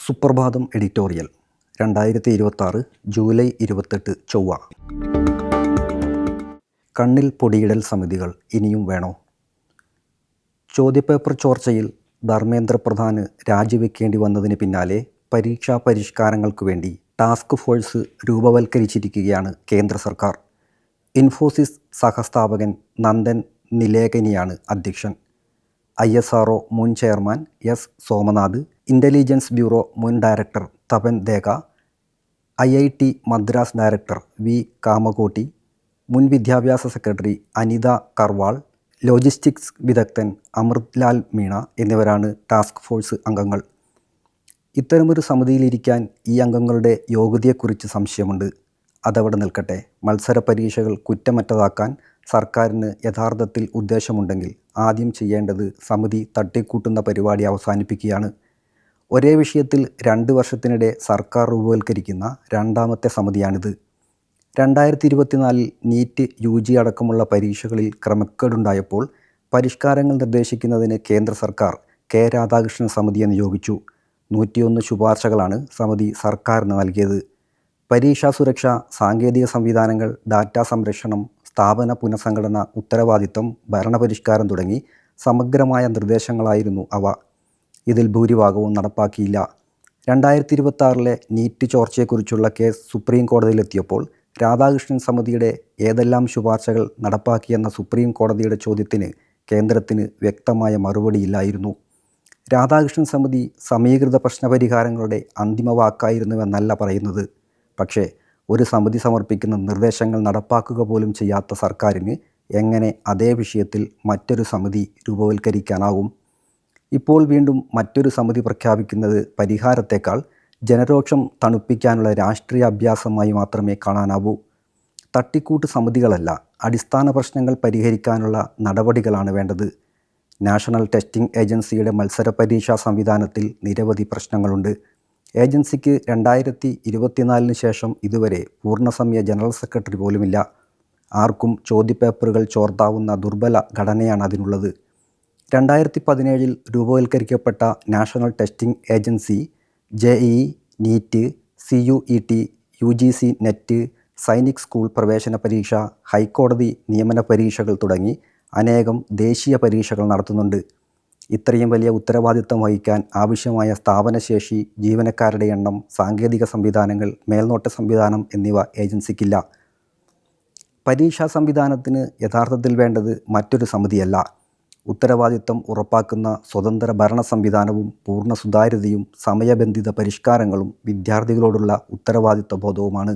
സുപ്രഭാതം editorial 2026 July 28 ചൊവ്വ. കണ്ണിൽ പൊടിയിടൽ സമിതികൾ ഇനിയും വേണോ? ചോദ്യപേപ്പർ ചോർച്ചയിൽ ധർമ്മേന്ദ്ര പ്രധാന് രാജിവെക്കേണ്ടി വന്നതിന് പിന്നാലെ പരീക്ഷാ പരിഷ്കാരങ്ങൾക്കു വേണ്ടി ടാസ്ക് ഫോഴ്സ് രൂപവൽക്കരിച്ചിരിക്കുകയാണ് കേന്ദ്ര സർക്കാർ. ഇൻഫോസിസ് സഹസ്ഥാപകൻ നന്ദൻ നിലേകനിയാണ് അധ്യക്ഷൻ. ISRO മുൻ chairman S. Somanath, intelligence bureau മുൻ director Tapan Deka, IIT Madras director V. Kamakoti, മുൻ വിദ്യാഭ്യാസ സെക്രട്ടറി അനിത കർവാൾ, ലോജിസ്റ്റിക്സ് വിദഗ്ധൻ അമൃത് ലാൽ മീണ എന്നിവരാണ് ടാസ്ക് ഫോഴ്സ് അംഗങ്ങൾ. ഇത്തരമൊരു സമിതിയിലിരിക്കാൻ ഈ അംഗങ്ങളുടെ യോഗ്യതയെക്കുറിച്ച് സംശയമുണ്ട്. അതവിടെ നിൽക്കട്ടെ. മത്സര പരീക്ഷകൾ കുറ്റമറ്റതാക്കാൻ സർക്കാരിന് യഥാർത്ഥത്തിൽ ഉദ്ദേശമുണ്ടെങ്കിൽ ആദ്യം ചെയ്യേണ്ടത് സമിതി തട്ടിക്കൂട്ടുന്ന പരിപാടി അവസാനിപ്പിക്കുകയാണ്. ഒരേ വിഷയത്തിൽ 2 വർഷത്തിനിടെ സർക്കാർ രൂപവൽക്കരിക്കുന്ന രണ്ടാമത്തെ സമിതിയാണിത്. 2024 നീറ്റ് UG അടക്കമുള്ള പരീക്ഷകളിൽ ക്രമക്കേടുണ്ടായപ്പോൾ പരിഷ്കാരങ്ങൾ നിർദ്ദേശിക്കുന്നതിന് കേന്ദ്ര സർക്കാർ K. രാധാകൃഷ്ണൻ സമിതിയെ നിയോഗിച്ചു. 101 ശുപാർശകളാണ് സമിതി സർക്കാരിന് നൽകിയത്. പരീക്ഷാ സുരക്ഷ, സാങ്കേതിക സംവിധാനങ്ങൾ, ഡാറ്റാ സംരക്ഷണം, സ്ഥാപന പുനഃസംഘടന, ഉത്തരവാദിത്തം, ഭരണപരിഷ്കാരം തുടങ്ങി സമഗ്രമായ നിർദ്ദേശങ്ങളായിരുന്നു അവ. ഇതിൽ ഭൂരിഭാഗവും നടപ്പാക്കിയില്ല. 2026 നീറ്റ് ചോർച്ചയെക്കുറിച്ചുള്ള കേസ് സുപ്രീം കോടതിയിലെത്തിയപ്പോൾ രാധാകൃഷ്ണൻ സമിതിയുടെ ഏതെല്ലാം ശുപാർശകൾ നടപ്പാക്കിയെന്ന സുപ്രീം കോടതിയുടെ ചോദ്യത്തിന് കേന്ദ്രത്തിന് വ്യക്തമായ മറുപടിയില്ലായിരുന്നു. രാധാകൃഷ്ണൻ സമിതി സമീകൃത പ്രശ്നപരിഹാരങ്ങളുടെ അന്തിമ വാക്കായിരുന്നുവെന്നല്ല പറയുന്നത്. പക്ഷേ ഒരു സമിതി സമർപ്പിക്കുന്ന നിർദ്ദേശങ്ങൾ നടപ്പാക്കുക പോലും ചെയ്യാത്ത സർക്കാരിന് എങ്ങനെ അതേ വിഷയത്തിൽ മറ്റൊരു സമിതി രൂപവൽക്കരിക്കാനാകും? ഇപ്പോൾ വീണ്ടും മറ്റൊരു സമിതി പ്രഖ്യാപിക്കുന്നത് പരിഹാരത്തേക്കാൾ ജനരോക്ഷം തണുപ്പിക്കാനുള്ള രാഷ്ട്രീയ അഭ്യാസമായി മാത്രമേ കാണാനാവൂ. തട്ടിക്കൂട്ട് സമിതികളല്ല, അടിസ്ഥാന പ്രശ്നങ്ങൾ പരിഹരിക്കാനുള്ള നടപടികളാണ് വേണ്ടത്. നാഷണൽ ടെസ്റ്റിംഗ് ഏജൻസിയുടെ മത്സര പരീക്ഷാ സംവിധാനത്തിൽ നിരവധി പ്രശ്നങ്ങളുണ്ട്. ഏജൻസിക്ക് 2024 ശേഷം ഇതുവരെ പൂർണ്ണസമയ ജനറൽ സെക്രട്ടറി പോലുമില്ല. ആർക്കും ചോദ്യപേപ്പറുകൾ ചോർത്താവുന്ന ദുർബല ഘടനയാണ് അതിനുള്ളത്. 2017 രൂപവൽക്കരിക്കപ്പെട്ട national testing agency JEE, NEET, CUET, UGC NET, Sainik school പ്രവേശന പരീക്ഷ, ഹൈക്കോടതി നിയമന പരീക്ഷകൾ തുടങ്ങി അനേകം ദേശീയ പരീക്ഷകൾ നടത്തുന്നുണ്ട്. ഇത്രയും വലിയ ഉത്തരവാദിത്തം വഹിക്കാൻ ആവശ്യമായ സ്ഥാപനശേഷി, ജീവനക്കാരുടെ എണ്ണം, സാങ്കേതിക സംവിധാനങ്ങൾ, മേൽനോട്ട സംവിധാനം എന്നിവ ഏജൻസിക്കില്ല. പരീക്ഷാ സംവിധാനത്തിന് യഥാർത്ഥത്തിൽ വേണ്ടത് മറ്റൊരു സമിതിയല്ല, ഉത്തരവാദിത്തം ഉറപ്പാക്കുന്ന സ്വതന്ത്ര ഭരണ സംവിധാനവും പൂർണ്ണ സുതാര്യതയും സമയബന്ധിത പരിഷ്കാരങ്ങളും വിദ്യാർത്ഥികളോടുള്ള ഉത്തരവാദിത്വ ബോധവുമാണ്.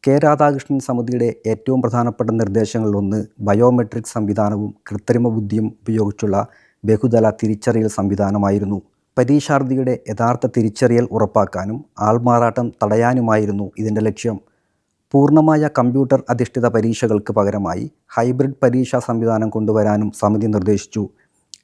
K. രാധാകൃഷ്ണൻ സമിതിയുടെ ഏറ്റവും പ്രധാനപ്പെട്ട നിർദ്ദേശങ്ങളിലൊന്ന് ബയോമെട്രിക് സംവിധാനവും കൃത്രിമ ബുദ്ധിയും ഉപയോഗിച്ചുള്ള ബഹുതല തിരിച്ചറിയൽ സംവിധാനമായിരുന്നു. പരീക്ഷാർത്ഥിയുടെ യഥാർത്ഥ തിരിച്ചറിയൽ ഉറപ്പാക്കാനും ആൾമാറാട്ടം തടയാനുമായിരുന്നു ഇതിൻ്റെ ലക്ഷ്യം. പൂർണ്ണമായ കമ്പ്യൂട്ടർ അധിഷ്ഠിത പരീക്ഷകൾക്ക് പകരമായി ഹൈബ്രിഡ് പരീക്ഷാ സംവിധാനം കൊണ്ടുവരാനും സമിതി നിർദ്ദേശിച്ചു.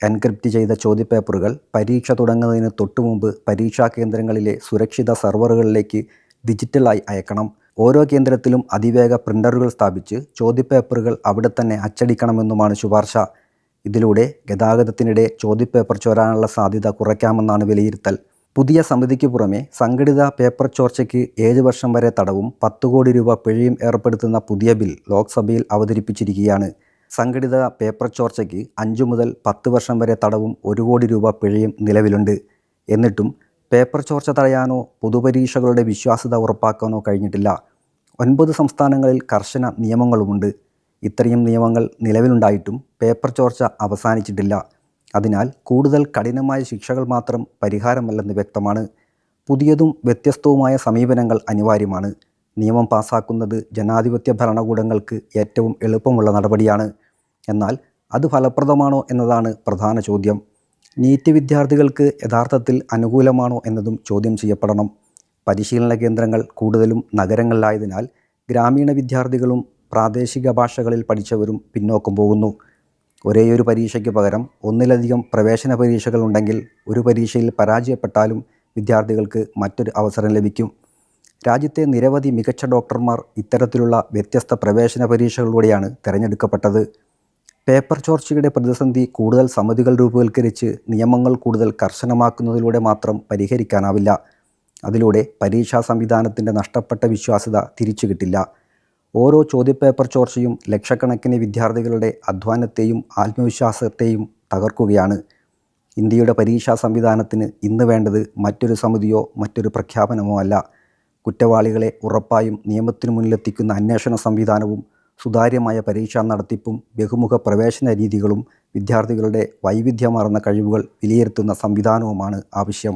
എൻക്രിപ്റ്റ് ചെയ്ത ചോദ്യപേപ്പറുകൾ പരീക്ഷ തുടങ്ങുന്നതിന് തൊട്ടുമുമ്പ് പരീക്ഷാ കേന്ദ്രങ്ങളിലെ സുരക്ഷിത സെർവറുകളിലേക്ക് ഡിജിറ്റലായി അയക്കണം. ഓരോ കേന്ദ്രത്തിലും അതിവേഗ പ്രിൻ്ററുകൾ സ്ഥാപിച്ച് ചോദ്യപേപ്പറുകൾ അവിടെ തന്നെ അച്ചടിക്കണമെന്നുമാണ് ശുപാർശ. ഇതിലൂടെ ഗതാഗതത്തിനിടെ ചോദ്യപേപ്പർ ചോരാനുള്ള സാധ്യത കുറയ്ക്കാമെന്നാണ് വിലയിരുത്തൽ. പുതിയ സമിതിക്ക് പുറമെ സംഘടിത പേപ്പർ ചോർച്ചയ്ക്ക് 7 വർഷം വരെ തടവും 10 കോടി രൂപ പിഴയും ഏർപ്പെടുത്തുന്ന പുതിയ ബിൽ ലോക്സഭയിൽ അവതരിപ്പിച്ചിരിക്കുകയാണ്. സംഘടിത പേപ്പർ ചോർച്ചയ്ക്ക് 5 മുതൽ 10 വർഷം വരെ തടവും 1 കോടി രൂപ പിഴയും നിലവിലുണ്ട്. എന്നിട്ടും പേപ്പർ ചോർച്ച തടയാനോ പൊതുപരീക്ഷകളുടെ വിശ്വാസ്യത ഉറപ്പാക്കാനോ കഴിഞ്ഞിട്ടില്ല. 9 സംസ്ഥാനങ്ങളിൽ കർശന നിയമങ്ങളുമുണ്ട്. ഇത്രയും നിയമങ്ങൾ നിലവിലുണ്ടായിട്ടും പേപ്പർ ചോർച്ച അവസാനിച്ചിട്ടില്ല. അതിനാൽ കൂടുതൽ കഠിനമായ ശിക്ഷകൾ മാത്രം പരിഹാരമല്ലെന്ന് വ്യക്തമാണ്. പുതിയതും വ്യത്യസ്തവുമായ സമീപനങ്ങൾ അനിവാര്യമാണ്. നിയമം പാസാക്കുന്നത് ജനാധിപത്യ ഭരണകൂടങ്ങൾക്ക് ഏറ്റവും എളുപ്പമുള്ള നടപടിയാണ്. എന്നാൽ അത് ഫലപ്രദമാണോ എന്നതാണ് പ്രധാന ചോദ്യം. നീറ്റ് വിദ്യാർത്ഥികൾക്ക് യഥാർത്ഥത്തിൽ അനുകൂലമാണോ എന്നതും ചോദ്യം ചെയ്യപ്പെടണം. പരിശീലന കേന്ദ്രങ്ങൾ കൂടുതലും നഗരങ്ങളിലായതിനാൽ ഗ്രാമീണ വിദ്യാർത്ഥികളും പ്രാദേശിക ഭാഷകളിൽ പഠിച്ചവരും പിന്നോക്കം പോകുന്നു. ഒരേയൊരു പരീക്ഷയ്ക്ക് പകരം ഒന്നിലധികം പ്രവേശന പരീക്ഷകൾ ഉണ്ടെങ്കിൽ ഒരു പരീക്ഷയിൽ പരാജയപ്പെട്ടാലും വിദ്യാർത്ഥികൾക്ക് മറ്റൊരു അവസരം ലഭിക്കും. രാജ്യത്തെ നിരവധി മികച്ച ഡോക്ടർമാർ ഇത്തരത്തിലുള്ള വ്യത്യസ്ത പ്രവേശന പരീക്ഷകളിലൂടെയാണ് തിരഞ്ഞെടുക്കപ്പെട്ടത്. പേപ്പർ ചോർച്ചയുടെ പ്രതിസന്ധി കൂടുതൽ സമിതികൾ രൂപവൽക്കരിച്ച് നിയമങ്ങൾ കൂടുതൽ കർശനമാക്കുന്നതിലൂടെ മാത്രം പരിഹരിക്കാനാവില്ല. അതിലൂടെ പരീക്ഷാ സംവിധാനത്തിൻ്റെ നഷ്ടപ്പെട്ട വിശ്വാസ്യത തിരിച്ചു കിട്ടില്ല. ഓരോ ചോദ്യപേപ്പർ ചോർച്ചയും ലക്ഷക്കണക്കിന് വിദ്യാർത്ഥികളുടെ അധ്വാനത്തെയും ആത്മവിശ്വാസത്തെയും തകർക്കുകയാണ്. ഇന്ത്യയുടെ പരീക്ഷാ സംവിധാനത്തിന് ഇന്ന് വേണ്ടത് മറ്റൊരു സമിതിയോ മറ്റൊരു പ്രഖ്യാപനമോ അല്ല. കുറ്റവാളികളെ ഉറപ്പായും നിയമത്തിനു മുന്നിലെത്തിക്കുന്ന അന്വേഷണ സംവിധാനവും സുതാര്യമായ പരീക്ഷാ നടത്തിപ്പും ബഹുമുഖ പ്രവേശന രീതികളും വിദ്യാർത്ഥികളുടെ വൈവിധ്യമാർന്ന കഴിവുകൾ വിലയിരുത്തുന്ന സംവിധാനവുമാണ് ആവശ്യം.